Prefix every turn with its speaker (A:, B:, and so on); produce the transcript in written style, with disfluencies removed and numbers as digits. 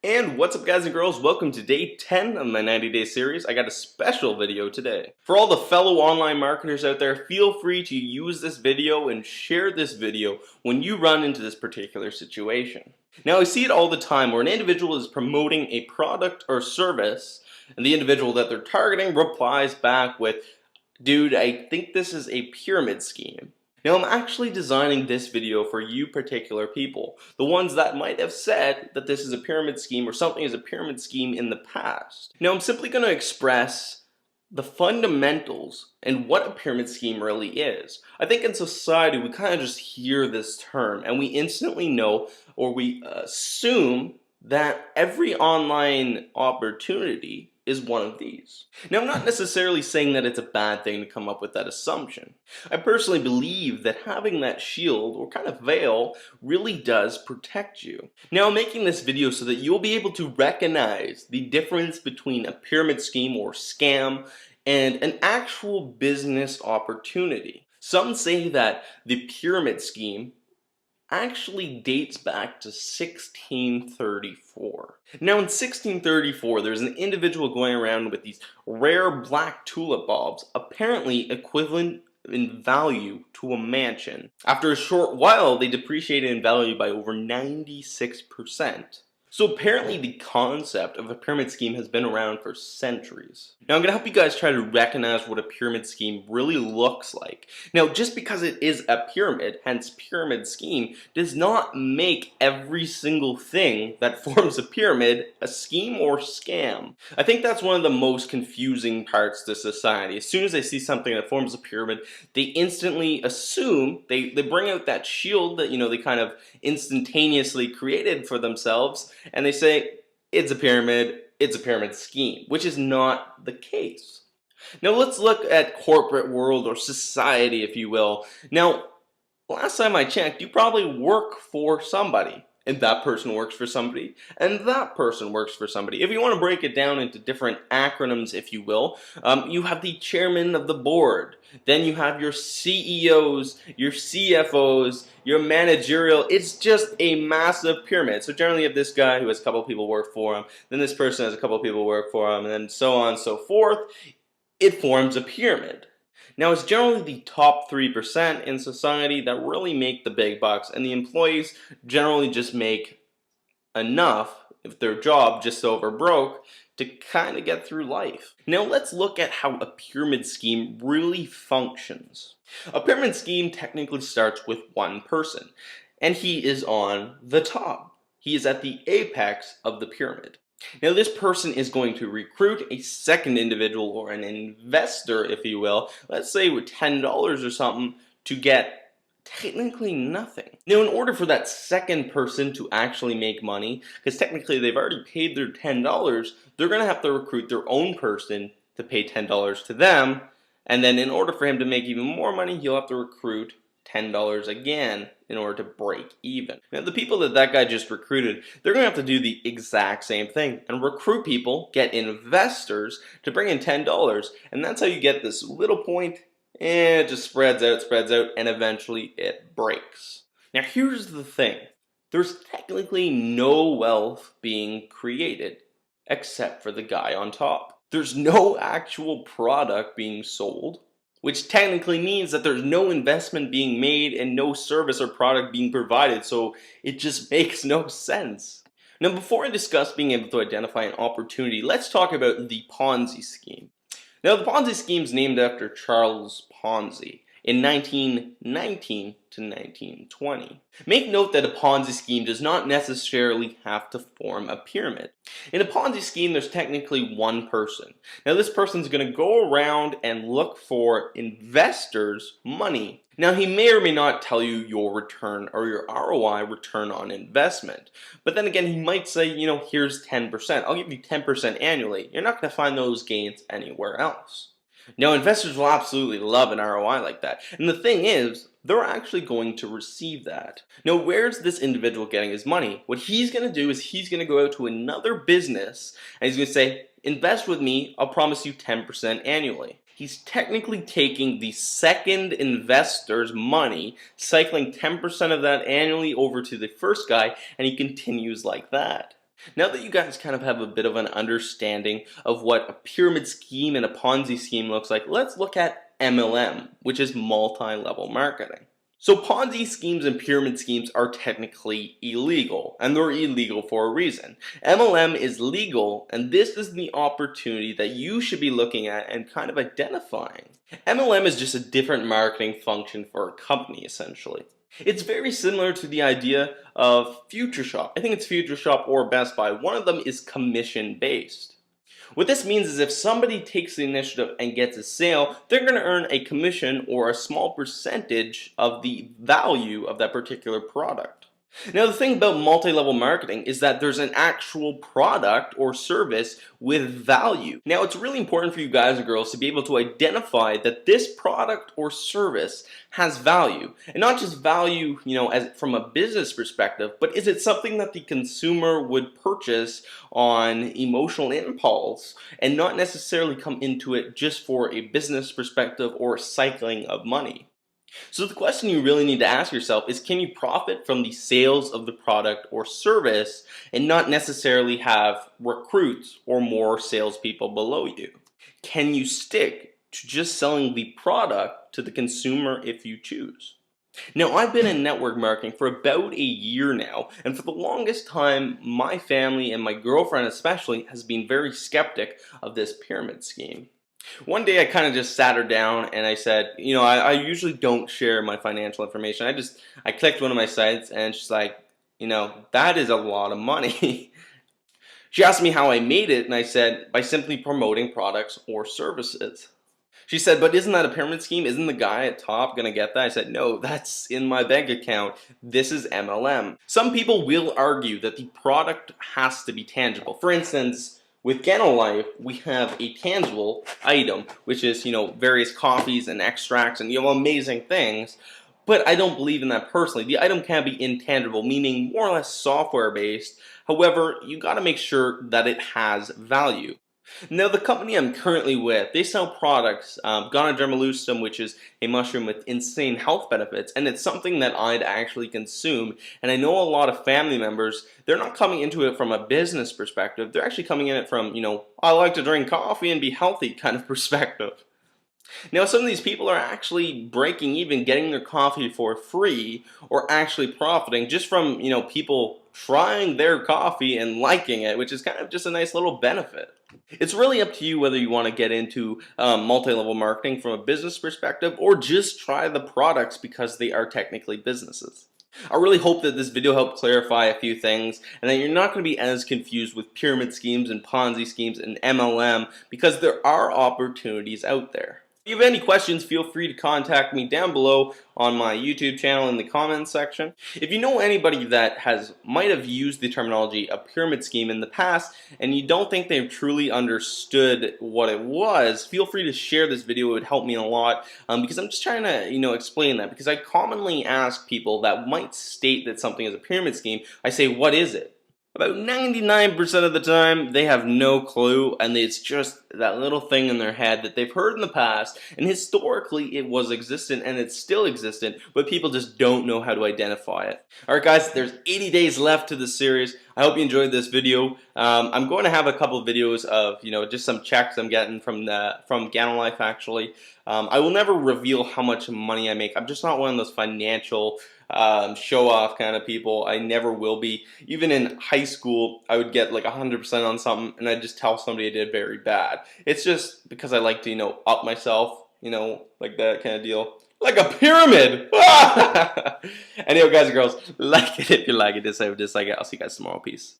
A: And what's up guys and girls, welcome to day 10 of my 90-day series. I got a special video today. For all the fellow online marketers out there, feel free to use this video and share this video when you run into this particular situation. Now I see it all the time where an individual is promoting a product or service and the individual that they're targeting replies back with, "Dude, I think this is a pyramid scheme." Now I'm actually designing this video for you particular people, the ones that might have said that this is a pyramid scheme or something is a pyramid scheme in the past. Now I'm simply going to express the fundamentals and what a pyramid scheme really is. I think in society we kind of just hear this term and we instantly know, or we assume, that every online opportunity is one of these. Now I'm not necessarily saying that it's a bad thing to come up with that assumption. I personally believe that having that shield or kind of veil really does protect you. Now I'm making this video so that you'll be able to recognize the difference between a pyramid scheme or scam and an actual business opportunity. Some say that the pyramid scheme actually dates back to 1634. Now in 1634, there's an individual going around with these rare black tulip bulbs, apparently equivalent in value to a mansion. After a short while, they depreciated in value by over 96%. So apparently the concept of a pyramid scheme has been around for centuries. Now I'm going to help you guys try to recognize what a pyramid scheme really looks like. Now just because it is a pyramid, hence pyramid scheme, does not make every single thing that forms a pyramid a scheme or scam. I think that's one of the most confusing parts to society. As soon as they see something that forms a pyramid, they instantly assume, they bring out that shield that they kind of instantaneously created for themselves, and they say, it's a pyramid scheme, which is not the case. Now let's look at corporate world or society, if you will. Now, last time I checked, you probably work for somebody, and that person works for somebody, and that person works for somebody. If you want to break it down into different acronyms, if you will, you have the chairman of the board, then you have your CEOs, your CFOs, your managerial. It's just a massive pyramid. So generally you have this guy who has a couple of people work for him, then this person has a couple of people work for him, and then so on and so forth. It forms a pyramid. Now it's generally the top 3% in society that really make the big bucks, and the employees generally just make enough, if their job just over broke, to kind of get through life. Now let's look at how a pyramid scheme really functions. A pyramid scheme technically starts with one person, and he is on the top. He is at the apex of the pyramid. Now this person is going to recruit a second individual or an investor, if you will, let's say with $10 or something, to get technically nothing. Now in order for that second person to actually make money, because technically they've already paid their $10, they're going to have to recruit their own person to pay $10 to them, and then in order for him to make even more money, he'll have to recruit $10 again in order to break even. Now the people that guy just recruited, they're going to have to do the exact same thing and recruit people, get investors to bring in $10, and that's how you get this little point, and it just spreads out, and eventually it breaks. Now here's the thing. There's technically no wealth being created except for the guy on top. There's no actual product being sold, which technically means that there's no investment being made and no service or product being provided, so it just makes no sense. Now before I discuss being able to identify an opportunity, let's talk about the Ponzi scheme. Now the Ponzi scheme is named after Charles Ponzi in 1919 to 1920. Make note that a Ponzi scheme does not necessarily have to form a pyramid. In a Ponzi scheme, there's technically one person. Now this person's going to go around and look for investors' money. Now he may or may not tell you your return or your ROI, return on investment. But then again, he might say, here's 10%. I'll give you 10% annually. You're not going to find those gains anywhere else. Now investors will absolutely love an ROI like that. And the thing is, they're actually going to receive that. Now where's this individual getting his money? What he's going to do is he's going to go out to another business and he's going to say, invest with me, I'll promise you 10% annually. He's technically taking the second investor's money, cycling 10% of that annually over to the first guy, and he continues like that. Now that you guys kind of have a bit of an understanding of what a pyramid scheme and a Ponzi scheme looks like, let's look at MLM, which is multi-level marketing. So Ponzi schemes and pyramid schemes are technically illegal, and they're illegal for a reason. MLM is legal, and this is the opportunity that you should be looking at and kind of identifying. MLM is just a different marketing function for a company, essentially. It's very similar to the idea of Future Shop. I think it's Future Shop or Best Buy. One of them is commission based. What this means is if somebody takes the initiative and gets a sale, they're going to earn a commission or a small percentage of the value of that particular product. Now the thing about multi-level marketing is that there's an actual product or service with value. Now it's really important for you guys and girls to be able to identify that this product or service has value. And not just value, as from a business perspective, but is it something that the consumer would purchase on emotional impulse and not necessarily come into it just for a business perspective or cycling of money. So the question you really need to ask yourself is, can you profit from the sales of the product or service and not necessarily have recruits or more salespeople below you? Can you stick to just selling the product to the consumer if you choose? Now, I've been in network marketing for about a year now, and for the longest time, my family and my girlfriend especially has been very skeptic of this pyramid scheme. One day I kind of just sat her down and I said, I usually don't share my financial information. I clicked one of my sites and she's like, that is a lot of money. She asked me how I made it and I said, by simply promoting products or services. She said, but isn't that a pyramid scheme? Isn't the guy at top going to get that? I said, no, that's in my bank account. This is MLM. Some people will argue that the product has to be tangible. For instance, with GanoLife, we have a tangible item, which is, various coffees and extracts and, amazing things. But I don't believe in that personally. The item can be intangible, meaning more or less software based. However, you got to make sure that it has value. Now, the company I'm currently with, they sell products, Ganoderma Lucidum, which is a mushroom with insane health benefits, and it's something that I'd actually consume. And I know a lot of family members, they're not coming into it from a business perspective, they're actually coming in it from, I like to drink coffee and be healthy kind of perspective. Now, some of these people are actually breaking even, getting their coffee for free, or actually profiting just from, people trying their coffee and liking it, which is kind of just a nice little benefit. It's really up to you whether you want to get into multi-level marketing from a business perspective or just try the products because they are technically businesses. I really hope that this video helped clarify a few things and that you're not going to be as confused with pyramid schemes and Ponzi schemes and MLM, because there are opportunities out there. If you have any questions, feel free to contact me down below on my YouTube channel in the comments section. If you know anybody that might have used the terminology a pyramid scheme in the past and you don't think they've truly understood what it was, feel free to share this video. It would help me a lot because I'm just trying to explain that, because I commonly ask people that might state that something is a pyramid scheme. I say, what is it? About 99% of the time, they have no clue, and it's just that little thing in their head that they've heard in the past, and historically it was existent and it's still existent, but people just don't know how to identify it. Alright guys, there's 80 days left to this series. I hope you enjoyed this video. I'm going to have a couple of videos of, just some checks I'm getting from GanoLife actually. I will never reveal how much money I make. I'm just not one of those financial show-off kind of people. I never will be. Even in high school, I would get like 100% on something, and I'd just tell somebody I did very bad. It's just because I like to, up myself, like that kind of deal. Like a pyramid! Anyway, guys and girls, like it if you like it, dislike it. I'll see you guys tomorrow. Peace.